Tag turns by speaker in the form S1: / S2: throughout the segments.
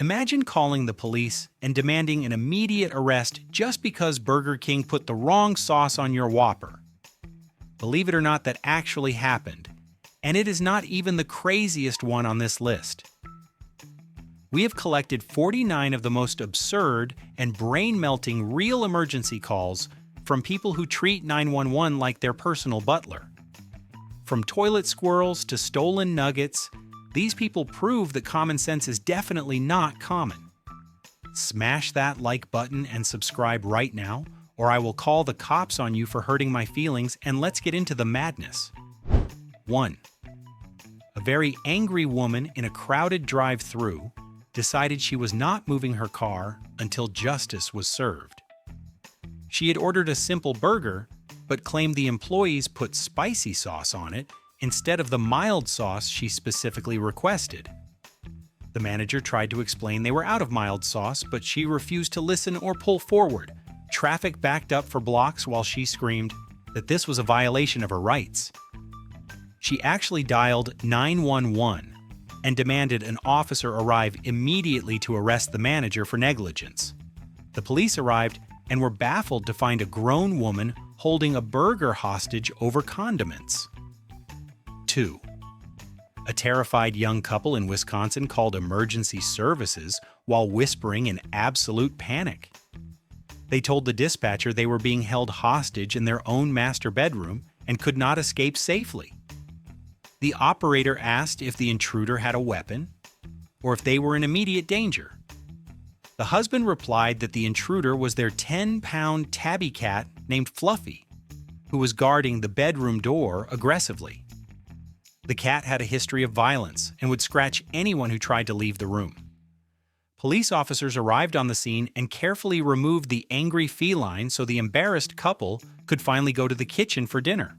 S1: Imagine calling the police and demanding an immediate arrest just because Burger King put the wrong sauce on your Whopper. Believe it or not, that actually happened, and it is not even the craziest one on this list. We have collected 49 of the most absurd and brain-melting real emergency calls from people who treat 911 like their personal butler. From toilet squirrels to stolen nuggets, these people prove that common sense is definitely not common. Smash that like button and subscribe right now, or I will call the cops on you for hurting my feelings, and let's get into the madness. 1. A very angry woman in a crowded drive-thru decided she was not moving her car until justice was served. She had ordered a simple burger, but claimed the employees put spicy sauce on it instead of the mild sauce she specifically requested. The manager tried to explain they were out of mild sauce, but she refused to listen or pull forward. Traffic backed up for blocks while she screamed that this was a violation of her rights. She actually dialed 911 and demanded an officer arrive immediately to arrest the manager for negligence. The police arrived and were baffled to find a grown woman holding a burger hostage over condiments. 2. A terrified young couple in Wisconsin called emergency services while whispering in absolute panic. They told the dispatcher they were being held hostage in their own master bedroom and could not escape safely. The operator asked if the intruder had a weapon or if they were in immediate danger. The husband replied that the intruder was their 10-pound tabby cat named Fluffy, who was guarding the bedroom door aggressively. The cat had a history of violence and would scratch anyone who tried to leave the room. Police officers arrived on the scene and carefully removed the angry feline so the embarrassed couple could finally go to the kitchen for dinner.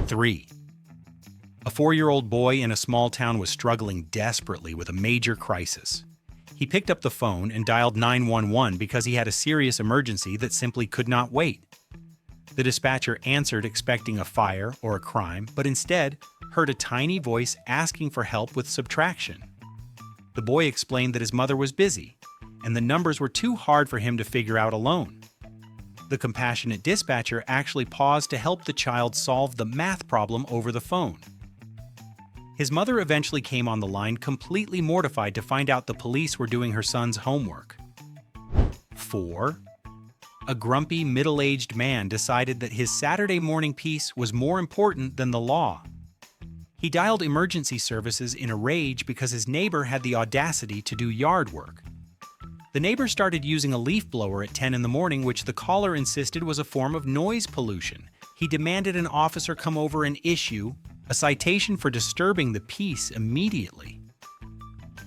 S1: 3. A 4-year-old boy in a small town was struggling desperately with a major crisis. He picked up the phone and dialed 911 because he had a serious emergency that simply could not wait. The dispatcher answered expecting a fire or a crime, but instead heard a tiny voice asking for help with subtraction. The boy explained that his mother was busy, and the numbers were too hard for him to figure out alone. The compassionate dispatcher actually paused to help the child solve the math problem over the phone. His mother eventually came on the line, completely mortified to find out the police were doing her son's homework. 4. A grumpy, middle-aged man decided that his Saturday morning peace was more important than the law. He dialed emergency services in a rage because his neighbor had the audacity to do yard work. The neighbor started using a leaf blower at 10 in the morning, which the caller insisted was a form of noise pollution. He demanded an officer come over and issue a citation for disturbing the peace immediately.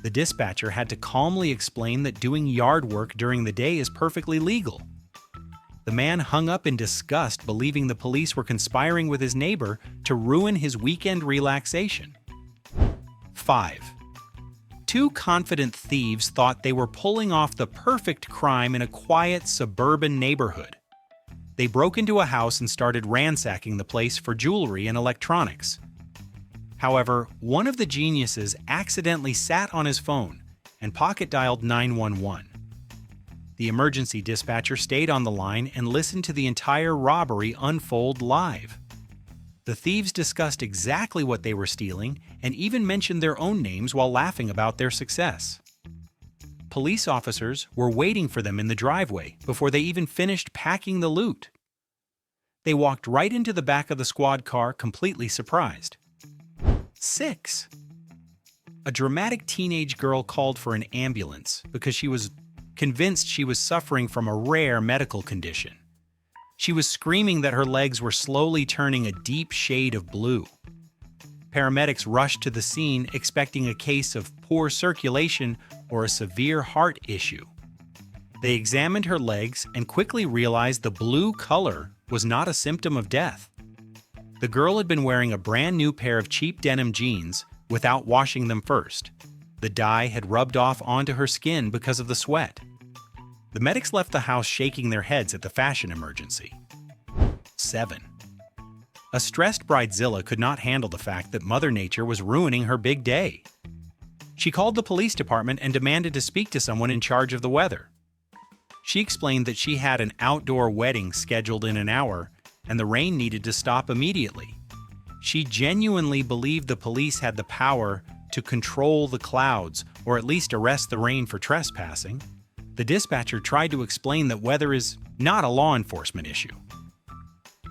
S1: The dispatcher had to calmly explain that doing yard work during the day is perfectly legal. The man hung up in disgust, believing the police were conspiring with his neighbor to ruin his weekend relaxation. 5. 2 confident thieves thought they were pulling off the perfect crime in a quiet suburban neighborhood. They broke into a house and started ransacking the place for jewelry and electronics. However, one of the geniuses accidentally sat on his phone and pocket-dialed 911. The emergency dispatcher stayed on the line and listened to the entire robbery unfold live. The thieves discussed exactly what they were stealing and even mentioned their own names while laughing about their success. Police officers were waiting for them in the driveway before they even finished packing the loot. They walked right into the back of the squad car, completely surprised. 6. A dramatic teenage girl called for an ambulance because she was convinced she was suffering from a rare medical condition. She was screaming that her legs were slowly turning a deep shade of blue. Paramedics rushed to the scene expecting a case of poor circulation or a severe heart issue. They examined her legs and quickly realized the blue color was not a symptom of death. The girl had been wearing a brand new pair of cheap denim jeans without washing them first. The dye had rubbed off onto her skin because of the sweat. The medics left the house shaking their heads at the fashion emergency. 7. A stressed bridezilla could not handle the fact that Mother Nature was ruining her big day. She called the police department and demanded to speak to someone in charge of the weather. She explained that she had an outdoor wedding scheduled in an hour and the rain needed to stop immediately. She genuinely believed the police had the power to control the clouds or at least arrest the rain for trespassing. The dispatcher tried to explain that weather is not a law enforcement issue.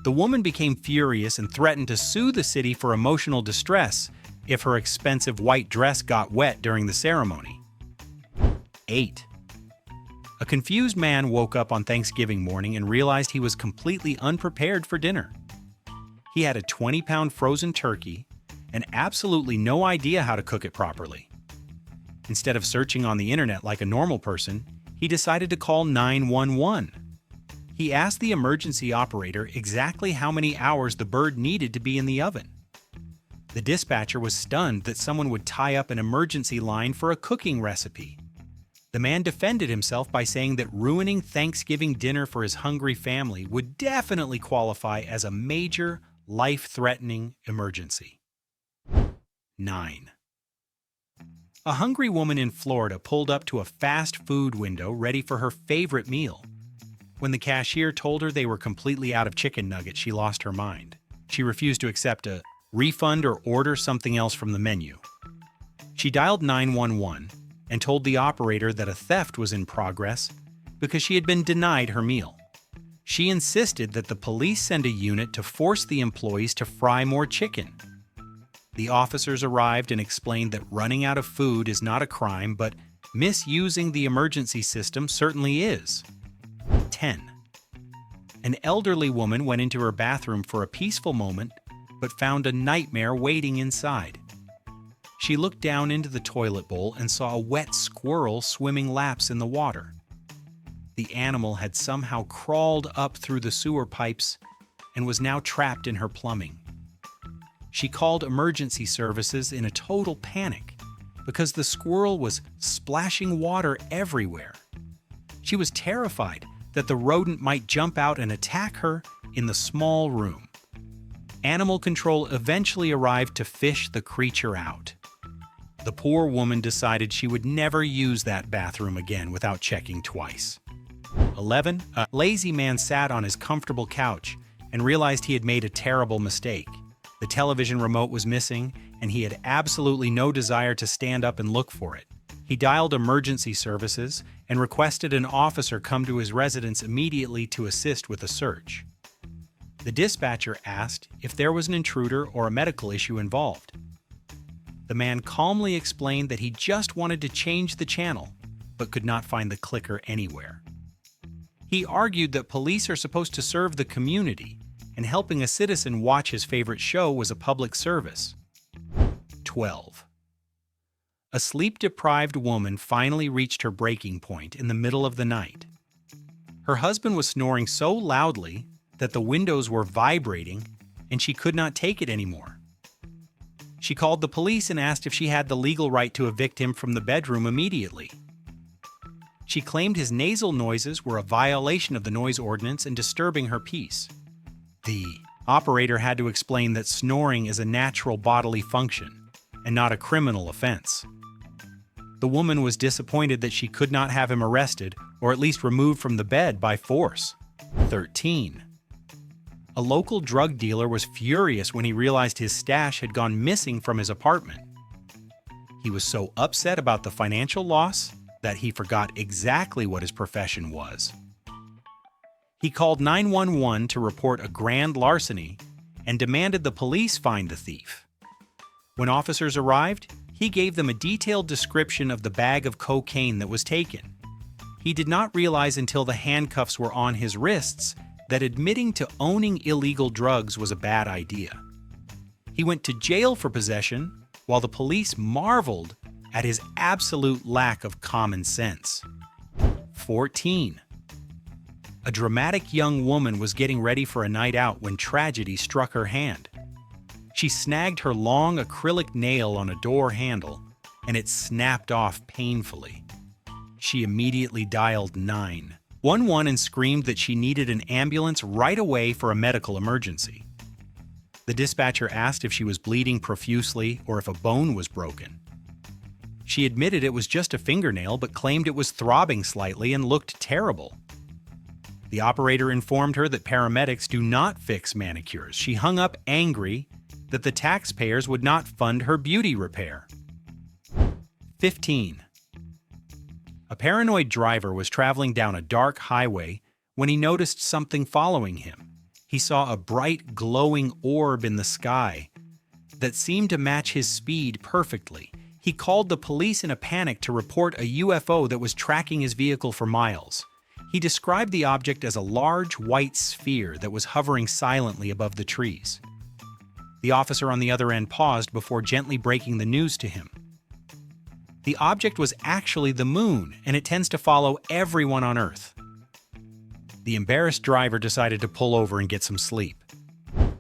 S1: The woman became furious and threatened to sue the city for emotional distress if her expensive white dress got wet during the ceremony. 8. A confused man woke up on Thanksgiving morning and realized he was completely unprepared for dinner. He had a 20-pound frozen turkey and absolutely no idea how to cook it properly. Instead of searching on the internet like a normal person, he decided to call 911. He asked the emergency operator exactly how many hours the bird needed to be in the oven. The dispatcher was stunned that someone would tie up an emergency line for a cooking recipe. The man defended himself by saying that ruining Thanksgiving dinner for his hungry family would definitely qualify as a major, life-threatening emergency. 9. A hungry woman in Florida pulled up to a fast food window ready for her favorite meal. When the cashier told her they were completely out of chicken nuggets, she lost her mind. She refused to accept a refund or order something else from the menu. She dialed 911 and told the operator that a theft was in progress because she had been denied her meal. She insisted that the police send a unit to force the employees to fry more chicken. The officers arrived and explained that running out of food is not a crime, but misusing the emergency system certainly is. 10. An elderly woman went into her bathroom for a peaceful moment, but found a nightmare waiting inside. She looked down into the toilet bowl and saw a wet squirrel swimming laps in the water. The animal had somehow crawled up through the sewer pipes and was now trapped in her plumbing. She called emergency services in a total panic because the squirrel was splashing water everywhere. She was terrified that the rodent might jump out and attack her in the small room. Animal control eventually arrived to fish the creature out. The poor woman decided she would never use that bathroom again without checking twice. 11. A lazy man sat on his comfortable couch and realized he had made a terrible mistake. The television remote was missing, and he had absolutely no desire to stand up and look for it. He dialed emergency services and requested an officer come to his residence immediately to assist with a search. The dispatcher asked if there was an intruder or a medical issue involved. The man calmly explained that he just wanted to change the channel, but could not find the clicker anywhere. He argued that police are supposed to serve the community, and helping a citizen watch his favorite show was a public service. 12. A sleep-deprived woman finally reached her breaking point in the middle of the night. Her husband was snoring so loudly that the windows were vibrating and she could not take it anymore. She called the police and asked if she had the legal right to evict him from the bedroom immediately. She claimed his nasal noises were a violation of the noise ordinance and disturbing her peace. The operator had to explain that snoring is a natural bodily function and not a criminal offense. The woman was disappointed that she could not have him arrested or at least removed from the bed by force. 13. A local drug dealer was furious when he realized his stash had gone missing from his apartment. He was so upset about the financial loss that he forgot exactly what his profession was. He called 911 to report a grand larceny and demanded the police find the thief. When officers arrived, he gave them a detailed description of the bag of cocaine that was taken. He did not realize until the handcuffs were on his wrists that admitting to owning illegal drugs was a bad idea. He went to jail for possession, while the police marveled at his absolute lack of common sense. 14. A dramatic young woman was getting ready for a night out when tragedy struck her hand. She snagged her long acrylic nail on a door handle, and it snapped off painfully. She immediately dialed 911 and screamed that she needed an ambulance right away for a medical emergency. The dispatcher asked if she was bleeding profusely or if a bone was broken. She admitted it was just a fingernail but claimed it was throbbing slightly and looked terrible. The operator informed her that paramedics do not fix manicures. She hung up angry that the taxpayers would not fund her beauty repair. 15. A paranoid driver was traveling down a dark highway when he noticed something following him. He saw a bright, glowing orb in the sky that seemed to match his speed perfectly. He called the police in a panic to report a UFO that was tracking his vehicle for miles. He described the object as a large white sphere that was hovering silently above the trees. The officer on the other end paused before gently breaking the news to him. The object was actually the moon, and it tends to follow everyone on Earth. The embarrassed driver decided to pull over and get some sleep.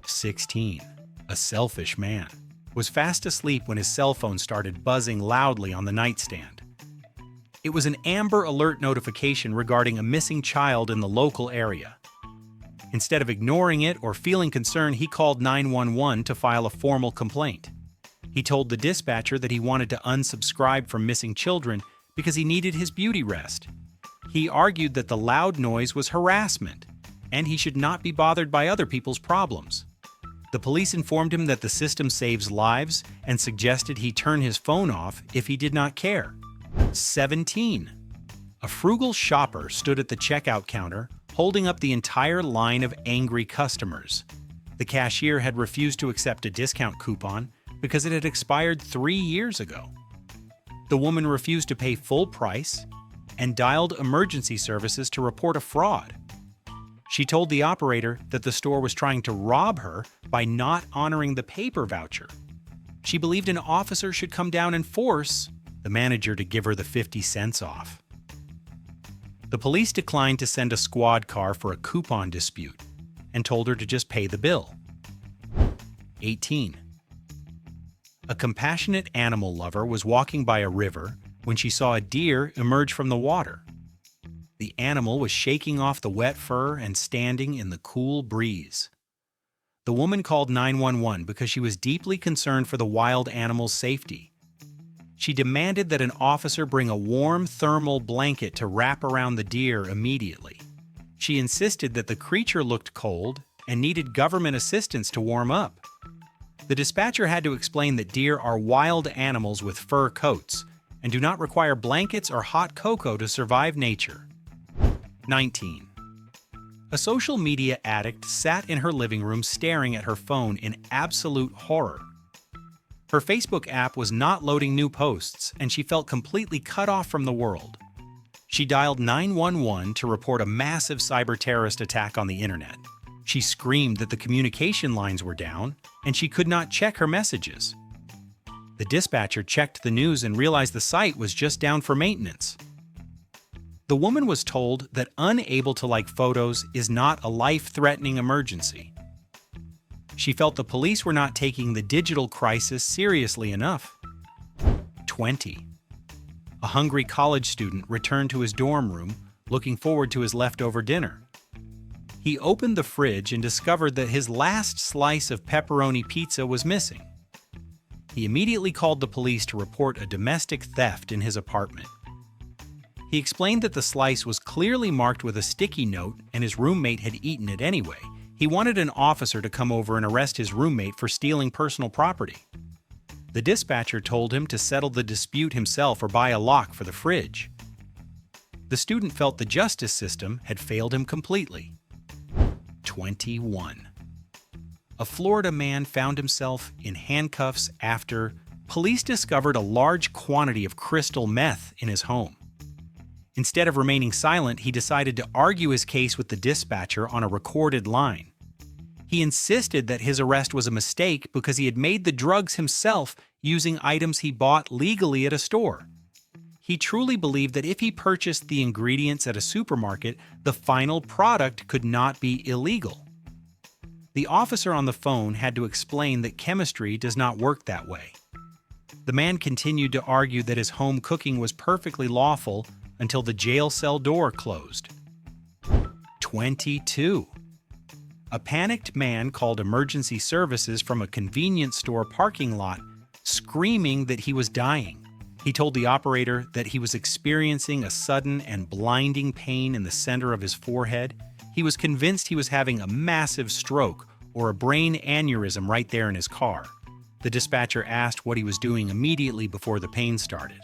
S1: 16. A selfish man was fast asleep when his cell phone started buzzing loudly on the nightstand. It was an Amber Alert notification regarding a missing child in the local area. Instead of ignoring it or feeling concerned, he called 911 to file a formal complaint. He told the dispatcher that he wanted to unsubscribe from missing children because he needed his beauty rest. He argued that the loud noise was harassment, and he should not be bothered by other people's problems. The police informed him that the system saves lives and suggested he turn his phone off if he did not care. 17. A frugal shopper stood at the checkout counter, holding up the entire line of angry customers. The cashier had refused to accept a discount coupon because it had expired 3 years ago. The woman refused to pay full price and dialed emergency services to report a fraud. She told the operator that the store was trying to rob her by not honoring the paper voucher. She believed an officer should come down and force the manager to give her the 50 cents off. The police declined to send a squad car for a coupon dispute and told her to just pay the bill. 18. A compassionate animal lover was walking by a river when she saw a deer emerge from the water. The animal was shaking off the wet fur and standing in the cool breeze. The woman called 911 because she was deeply concerned for the wild animal's safety. She demanded that an officer bring a warm thermal blanket to wrap around the deer immediately. She insisted that the creature looked cold and needed government assistance to warm up. The dispatcher had to explain that deer are wild animals with fur coats and do not require blankets or hot cocoa to survive nature. 19. A social media addict sat in her living room staring at her phone in absolute horror. Her Facebook app was not loading new posts, and she felt completely cut off from the world. She dialed 911 to report a massive cyber-terrorist attack on the internet. She screamed that the communication lines were down, and she could not check her messages. The dispatcher checked the news and realized the site was just down for maintenance. The woman was told that unable to like photos is not a life-threatening emergency. She felt the police were not taking the digital crisis seriously enough. 20. A hungry college student returned to his dorm room, looking forward to his leftover dinner. He opened the fridge and discovered that his last slice of pepperoni pizza was missing. He immediately called the police to report a domestic theft in his apartment. He explained that the slice was clearly marked with a sticky note and his roommate had eaten it anyway. He wanted an officer to come over and arrest his roommate for stealing personal property. The dispatcher told him to settle the dispute himself or buy a lock for the fridge. The student felt the justice system had failed him completely. 21. A Florida man found himself in handcuffs after police discovered a large quantity of crystal meth in his home. Instead of remaining silent, he decided to argue his case with the dispatcher on a recorded line. He insisted that his arrest was a mistake because he had made the drugs himself using items he bought legally at a store. He truly believed that if he purchased the ingredients at a supermarket, the final product could not be illegal. The officer on the phone had to explain that chemistry does not work that way. The man continued to argue that his home cooking was perfectly lawful until the jail cell door closed. 22. A panicked man called emergency services from a convenience store parking lot, screaming that he was dying. He told the operator that he was experiencing a sudden and blinding pain in the center of his forehead. He was convinced he was having a massive stroke or a brain aneurysm right there in his car. The dispatcher asked what he was doing immediately before the pain started.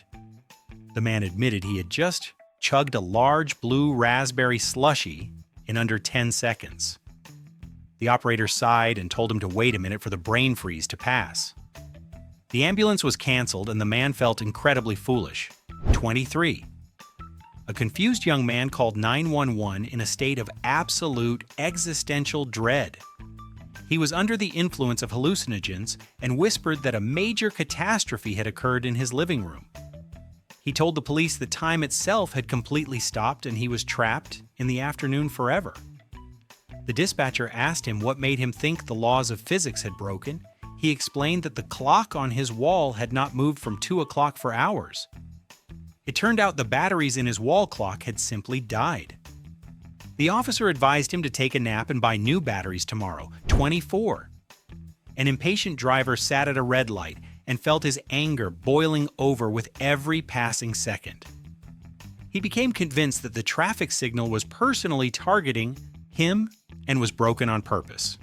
S1: The man admitted he had just chugged a large blue raspberry slushie in under 10 seconds. The operator sighed and told him to wait a minute for the brain freeze to pass. The ambulance was canceled and the man felt incredibly foolish. 23. A confused young man called 911 in a state of absolute existential dread. He was under the influence of hallucinogens and whispered that a major catastrophe had occurred in his living room. He told the police that time itself had completely stopped and he was trapped in the afternoon forever. The dispatcher asked him what made him think the laws of physics had broken. He explained that the clock on his wall had not moved from 2 o'clock for hours. It turned out the batteries in his wall clock had simply died. The officer advised him to take a nap and buy new batteries tomorrow. 24. An impatient driver sat at a red light and felt his anger boiling over with every passing second. He became convinced that the traffic signal was personally targeting him and was broken on purpose.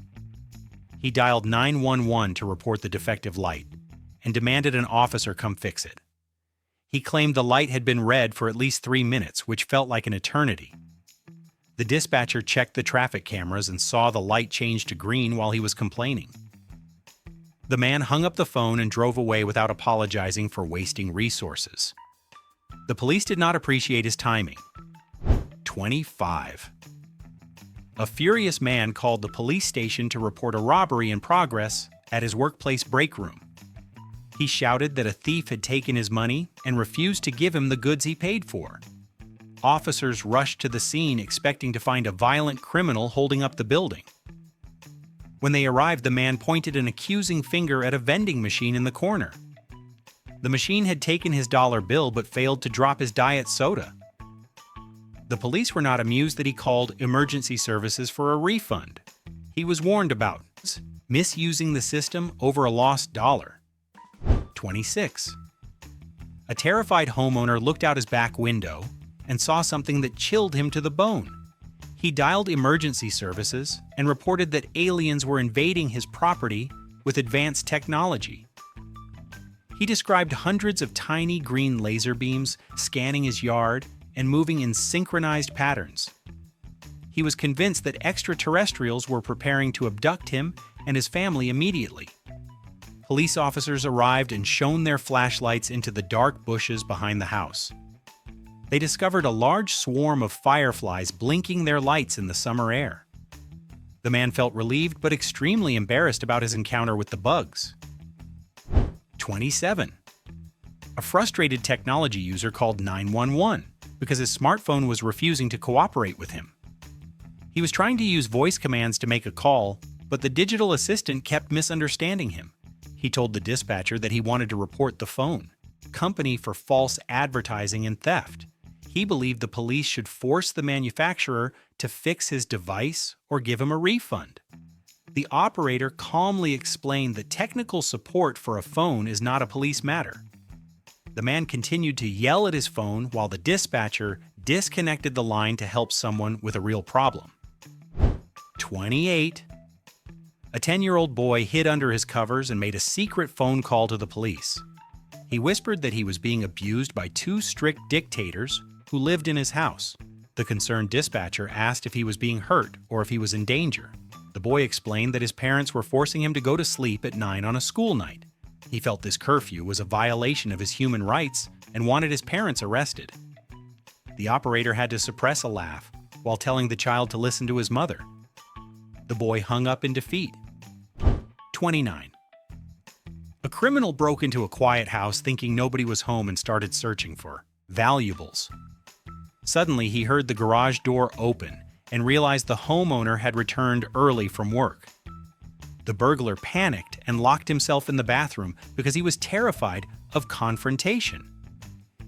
S1: He dialed 911 to report the defective light and demanded an officer come fix it. He claimed the light had been red for at least 3 minutes, which felt like an eternity. The dispatcher checked the traffic cameras and saw the light change to green while he was complaining. The man hung up the phone and drove away without apologizing for wasting resources. The police did not appreciate his timing. 25. A furious man called the police station to report a robbery in progress at his workplace break room. He shouted that a thief had taken his money and refused to give him the goods he paid for. Officers rushed to the scene expecting to find a violent criminal holding up the building. When they arrived, the man pointed an accusing finger at a vending machine in the corner. The machine had taken his dollar bill but failed to drop his diet soda. The police were not amused that he called emergency services for a refund. He was warned about misusing the system over a lost dollar. 26. A terrified homeowner looked out his back window and saw something that chilled him to the bone. He dialed emergency services and reported that aliens were invading his property with advanced technology. He described hundreds of tiny green laser beams scanning his yard and moving in synchronized patterns. He was convinced that extraterrestrials were preparing to abduct him and his family immediately. Police officers arrived and shone their flashlights into the dark bushes behind the house. They discovered a large swarm of fireflies blinking their lights in the summer air. The man felt relieved but extremely embarrassed about his encounter with the bugs. 27. A frustrated technology user called 911 because his smartphone was refusing to cooperate with him. He was trying to use voice commands to make a call, but the digital assistant kept misunderstanding him. He told the dispatcher that he wanted to report the phone company for false advertising and theft. He believed the police should force the manufacturer to fix his device or give him a refund. The operator calmly explained that technical support for a phone is not a police matter. The man continued to yell at his phone while the dispatcher disconnected the line to help someone with a real problem. 28. A 10-year-old boy hid under his covers and made a secret phone call to the police. He whispered that he was being abused by 2 strict dictators who lived in his house. The concerned dispatcher asked if he was being hurt or if he was in danger. The boy explained that his parents were forcing him to go to sleep at 9 on a school night. He felt this curfew was a violation of his human rights and wanted his parents arrested. The operator had to suppress a laugh while telling the child to listen to his mother. The boy hung up in defeat. 29. A criminal broke into a quiet house thinking nobody was home and started searching for valuables. Suddenly, he heard the garage door open and realized the homeowner had returned early from work. The burglar panicked and locked himself in the bathroom because he was terrified of confrontation.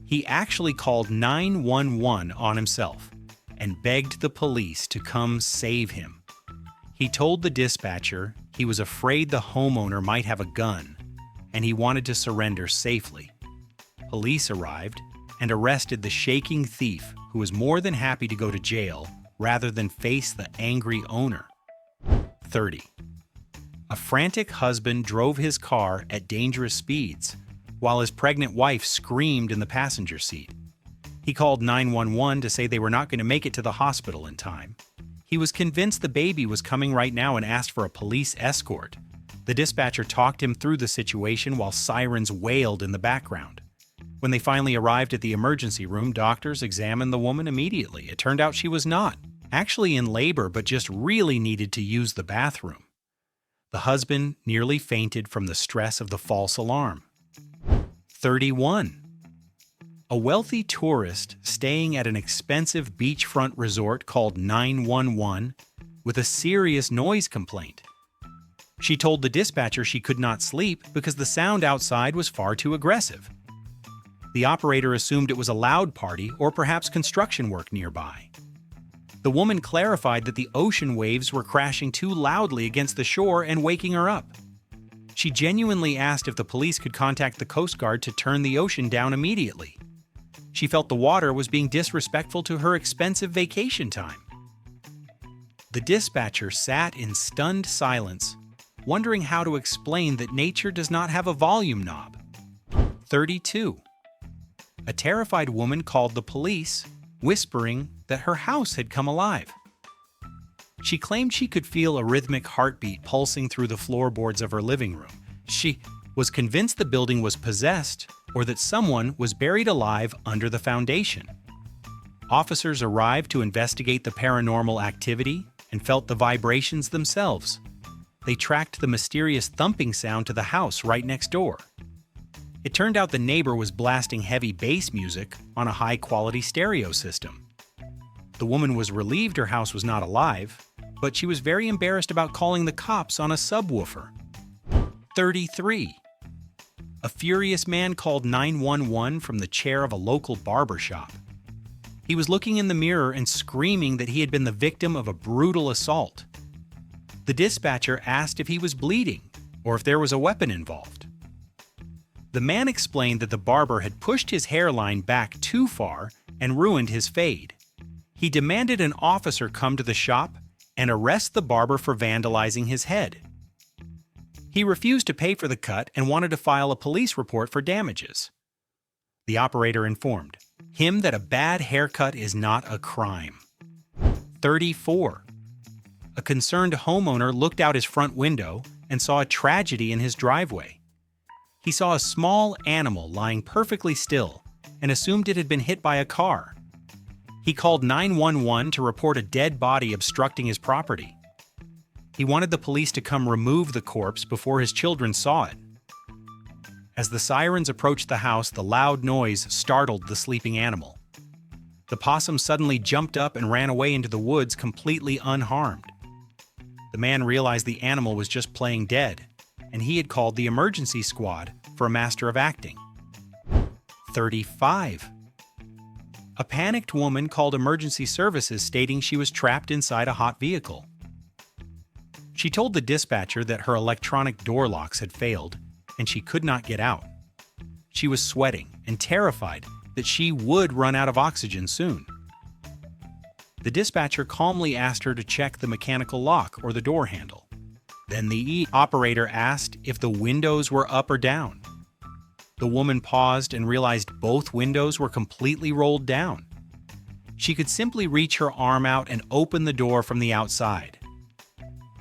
S1: He actually called 911 on himself and begged the police to come save him. He told the dispatcher he was afraid the homeowner might have a gun and he wanted to surrender safely. Police arrived and arrested the shaking thief, who was more than happy to go to jail rather than face the angry owner. 30. A frantic husband drove his car at dangerous speeds while his pregnant wife screamed in the passenger seat. He called 911 to say they were not going to make it to the hospital in time. He was convinced the baby was coming right now and asked for a police escort. The dispatcher talked him through the situation while sirens wailed in the background. When they finally arrived at the emergency room, doctors examined the woman immediately. It turned out she was not actually in labor, but just really needed to use the bathroom. The husband nearly fainted from the stress of the false alarm. 31. A wealthy tourist staying at an expensive beachfront resort called 911 with a serious noise complaint. She told the dispatcher she could not sleep because the sound outside was far too aggressive. The operator assumed it was a loud party or perhaps construction work nearby. The woman clarified that the ocean waves were crashing too loudly against the shore and waking her up. She genuinely asked if the police could contact the Coast Guard to turn the ocean down immediately. She felt the water was being disrespectful to her expensive vacation time. The dispatcher sat in stunned silence, wondering how to explain that nature does not have a volume knob. 32. A terrified woman called the police, whispering that her house had come alive. She claimed she could feel a rhythmic heartbeat pulsing through the floorboards of her living room. She was convinced the building was possessed or that someone was buried alive under the foundation. Officers arrived to investigate the paranormal activity and felt the vibrations themselves. They tracked the mysterious thumping sound to the house right next door. It turned out the neighbor was blasting heavy bass music on a high-quality stereo system. The woman was relieved her house was not alive, but she was very embarrassed about calling the cops on a subwoofer. 33. A furious man called 911 from the chair of a local barber shop. He was looking in the mirror and screaming that he had been the victim of a brutal assault. The dispatcher asked if he was bleeding or if there was a weapon involved. The man explained that the barber had pushed his hairline back too far and ruined his fade. He demanded an officer come to the shop and arrest the barber for vandalizing his head. He refused to pay for the cut and wanted to file a police report for damages. The operator informed him that a bad haircut is not a crime. 34. A concerned homeowner looked out his front window and saw a tragedy in his driveway. He saw a small animal lying perfectly still and assumed it had been hit by a car. He called 911 to report a dead body obstructing his property. He wanted the police to come remove the corpse before his children saw it. As the sirens approached the house, the loud noise startled the sleeping animal. The possum suddenly jumped up and ran away into the woods completely unharmed. The man realized the animal was just playing dead, and he had called the emergency squad for a master of acting. 35. A panicked woman called emergency services stating she was trapped inside a hot vehicle. She told the dispatcher that her electronic door locks had failed and she could not get out. She was sweating and terrified that she would run out of oxygen soon. The dispatcher calmly asked her to check the mechanical lock or the door handle. Then the operator asked if the windows were up or down. The woman paused and realized both windows were completely rolled down. She could simply reach her arm out and open the door from the outside.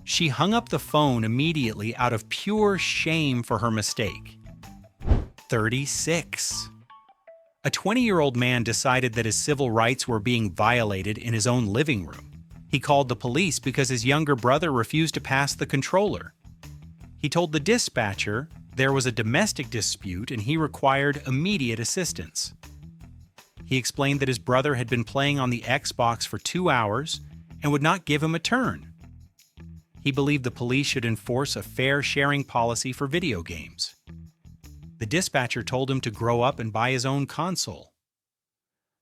S1: She hung up the phone immediately out of pure shame for her mistake. 36. A 20-year-old man decided that his civil rights were being violated in his own living room. He called the police because his younger brother refused to pass the controller. He told the dispatcher there was a domestic dispute and he required immediate assistance. He explained that his brother had been playing on the Xbox for 2 hours and would not give him a turn. He believed the police should enforce a fair sharing policy for video games. The dispatcher told him to grow up and buy his own console.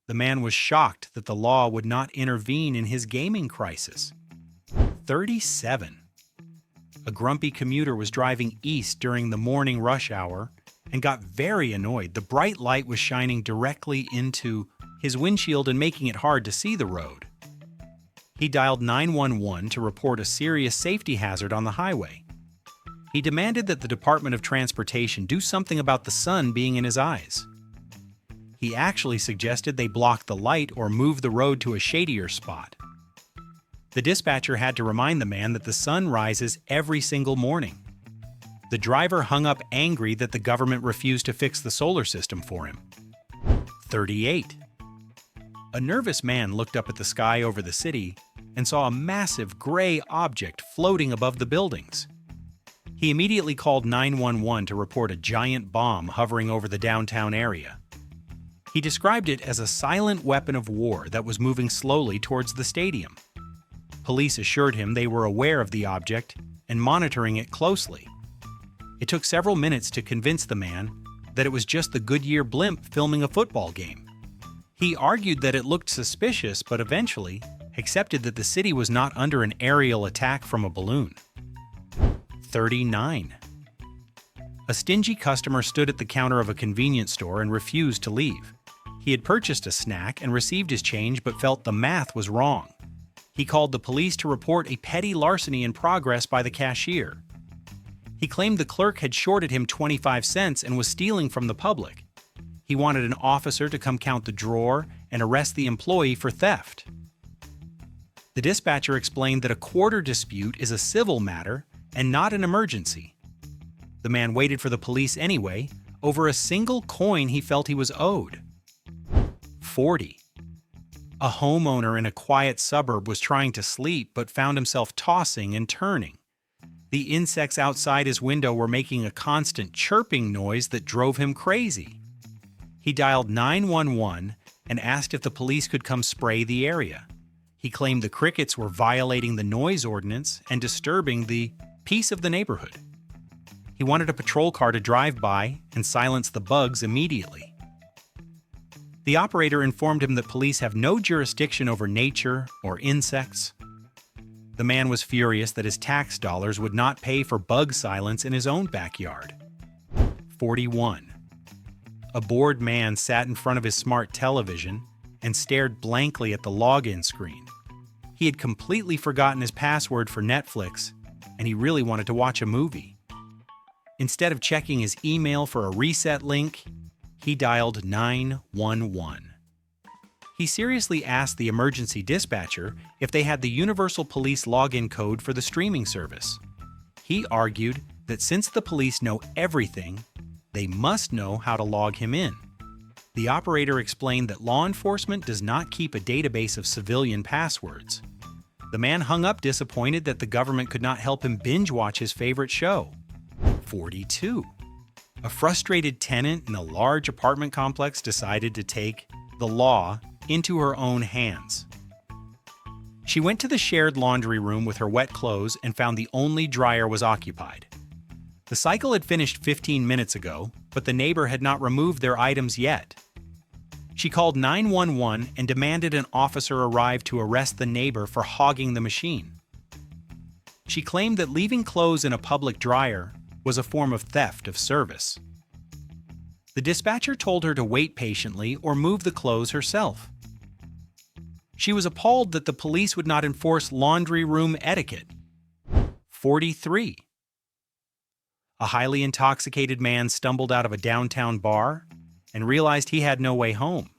S1: The man was shocked that the law would not intervene in his gaming crisis. 37. A grumpy commuter was driving east during the morning rush hour and got very annoyed. The bright light was shining directly into his windshield and making it hard to see the road. He dialed 911 to report a serious safety hazard on the highway. He demanded that the Department of Transportation do something about the sun being in his eyes. He actually suggested they block the light or move the road to a shadier spot. The dispatcher had to remind the man that the sun rises every single morning. The driver hung up angry that the government refused to fix the solar system for him. 38. A nervous man looked up at the sky over the city and saw a massive gray object floating above the buildings. He immediately called 911 to report a giant bomb hovering over the downtown area. He described it as a silent weapon of war that was moving slowly towards the stadium. Police assured him they were aware of the object and monitoring it closely. It took several minutes to convince the man that it was just the Goodyear blimp filming a football game. He argued that it looked suspicious, but eventually accepted that the city was not under an aerial attack from a balloon. 39. A stingy customer stood at the counter of a convenience store and refused to leave. He had purchased a snack and received his change but felt the math was wrong. He called the police to report a petty larceny in progress by the cashier. He claimed the clerk had shorted him 25 cents and was stealing from the public. He wanted an officer to come count the drawer and arrest the employee for theft. The dispatcher explained that a quarter dispute is a civil matter and not an emergency. The man waited for the police anyway, over a single coin he felt he was owed. 40. A homeowner in a quiet suburb was trying to sleep but found himself tossing and turning. The insects outside his window were making a constant chirping noise that drove him crazy. He dialed 911 and asked if the police could come spray the area. He claimed the crickets were violating the noise ordinance and disturbing the peace of the neighborhood. He wanted a patrol car to drive by and silence the bugs immediately. The operator informed him that police have no jurisdiction over nature or insects. The man was furious that his tax dollars would not pay for bug silence in his own backyard. 41. A bored man sat in front of his smart television and stared blankly at the login screen. He had completely forgotten his password for Netflix, and he really wanted to watch a movie. Instead of checking his email for a reset link, he dialed 911. He seriously asked the emergency dispatcher if they had the Universal Police login code for the streaming service. He argued that since the police know everything, they must know how to log him in. The operator explained that law enforcement does not keep a database of civilian passwords. The man hung up disappointed that the government could not help him binge-watch his favorite show. 42. A frustrated tenant in a large apartment complex decided to take the law into her own hands. She went to the shared laundry room with her wet clothes and found the only dryer was occupied. The cycle had finished 15 minutes ago, but the neighbor had not removed their items yet. She called 911 and demanded an officer arrive to arrest the neighbor for hogging the machine. She claimed that leaving clothes in a public dryer was a form of theft of service. The dispatcher told her to wait patiently or move the clothes herself. She was appalled that the police would not enforce laundry room etiquette. 43. A highly intoxicated man stumbled out of a downtown bar and realized he had no way home.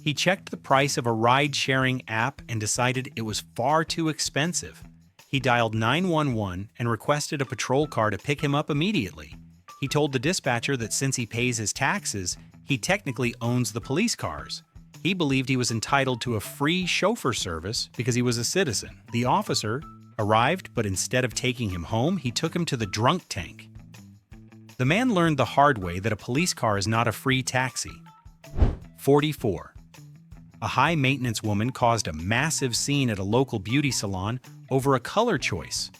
S1: He checked the price of a ride-sharing app and decided it was far too expensive. He dialed 911 and requested a patrol car to pick him up immediately. He told the dispatcher that since he pays his taxes, he technically owns the police cars. He believed he was entitled to a free chauffeur service because he was a citizen. The officer arrived, but instead of taking him home, he took him to the drunk tank. The man learned the hard way that a police car is not a free taxi. 44. A high-maintenance woman caused a massive scene at a local beauty salon over a color choice.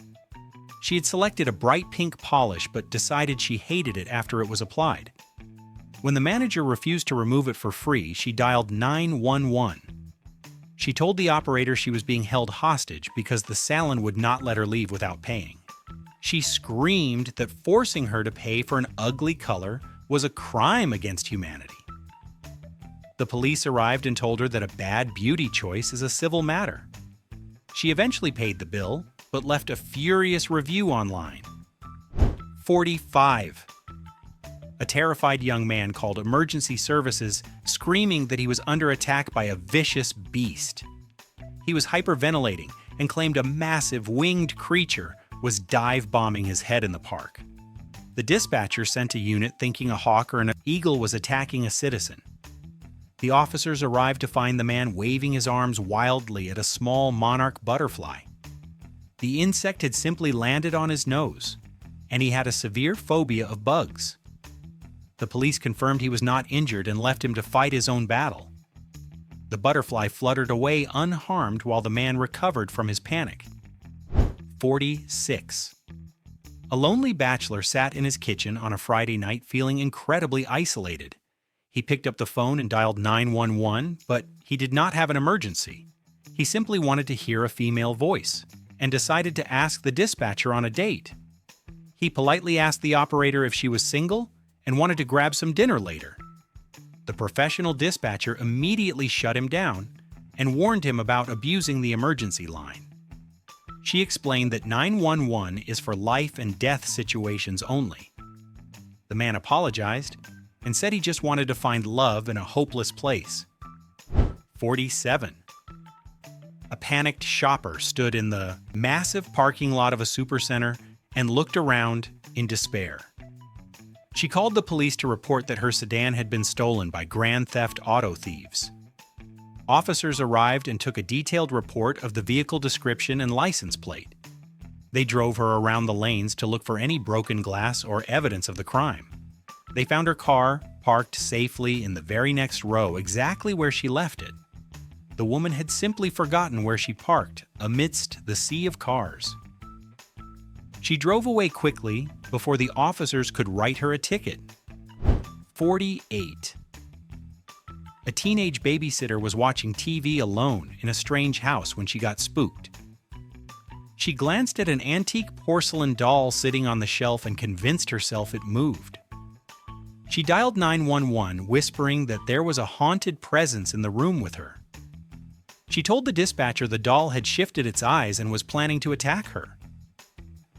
S1: She had selected a bright pink polish but decided she hated it after it was applied. When the manager refused to remove it for free, she dialed 911. She told the operator she was being held hostage because the salon would not let her leave without paying. She screamed that forcing her to pay for an ugly color was a crime against humanity. The police arrived and told her that a bad beauty choice is a civil matter. She eventually paid the bill, but left a furious review online. 45. A terrified young man called emergency services, screaming that he was under attack by a vicious beast. He was hyperventilating and claimed a massive winged creature was dive-bombing his head in the park. The dispatcher sent a unit thinking a hawk or an eagle was attacking a citizen. The officers arrived to find the man waving his arms wildly at a small monarch butterfly. The insect had simply landed on his nose, and he had a severe phobia of bugs. The police confirmed he was not injured and left him to fight his own battle. The butterfly fluttered away unharmed while the man recovered from his panic. 46. A lonely bachelor sat in his kitchen on a Friday night feeling incredibly isolated. He picked up the phone and dialed 911, but he did not have an emergency. He simply wanted to hear a female voice and decided to ask the dispatcher on a date. He politely asked the operator if she was single and wanted to grab some dinner later. The professional dispatcher immediately shut him down and warned him about abusing the emergency line. She explained that 911 is for life and death situations only. The man apologized and said he just wanted to find love in a hopeless place. 47. A panicked shopper stood in the massive parking lot of a supercenter and looked around in despair. She called the police to report that her sedan had been stolen by grand theft auto thieves. Officers arrived and took a detailed report of the vehicle description and license plate. They drove her around the lanes to look for any broken glass or evidence of the crime. They found her car parked safely in the very next row, exactly where she left it. The woman had simply forgotten where she parked amidst the sea of cars. She drove away quickly before the officers could write her a ticket. 48. A teenage babysitter was watching TV alone in a strange house when she got spooked. She glanced at an antique porcelain doll sitting on the shelf and convinced herself it moved. She dialed 911, whispering that there was a haunted presence in the room with her. She told the dispatcher the doll had shifted its eyes and was planning to attack her.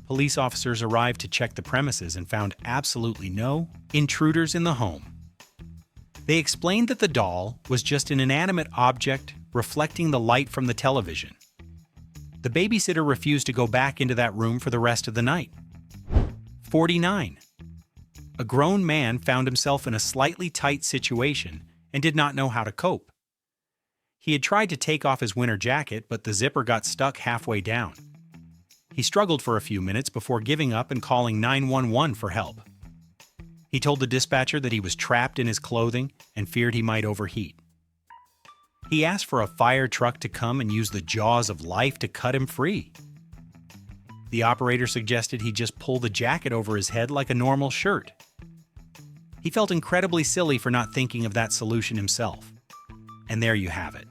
S1: Police officers arrived to check the premises and found absolutely no intruders in the home. They explained that the doll was just an inanimate object reflecting the light from the television. The babysitter refused to go back into that room for the rest of the night. 49. A grown man found himself in a slightly tight situation and did not know how to cope. He had tried to take off his winter jacket, but the zipper got stuck halfway down. He struggled for a few minutes before giving up and calling 911 for help. He told the dispatcher that he was trapped in his clothing and feared he might overheat. He asked for a fire truck to come and use the jaws of life to cut him free. The operator suggested he just pull the jacket over his head like a normal shirt. He felt incredibly silly for not thinking of that solution himself. And there you have it.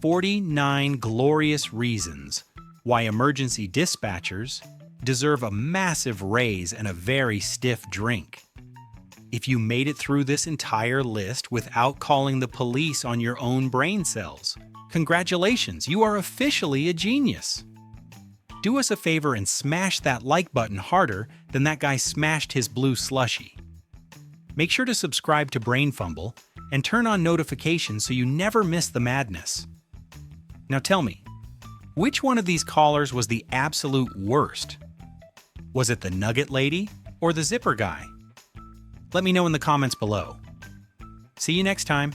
S1: 49 glorious reasons why emergency dispatchers deserve a massive raise and a very stiff drink. If you made it through this entire list without calling the police on your own brain cells, congratulations, you are officially a genius. Do us a favor and smash that like button harder than that guy smashed his blue slushie. Make sure to subscribe to Brainfumble and turn on notifications so you never miss the madness. Now tell me, which one of these callers was the absolute worst? Was it the nugget lady or the zipper guy? Let me know in the comments below. See you next time.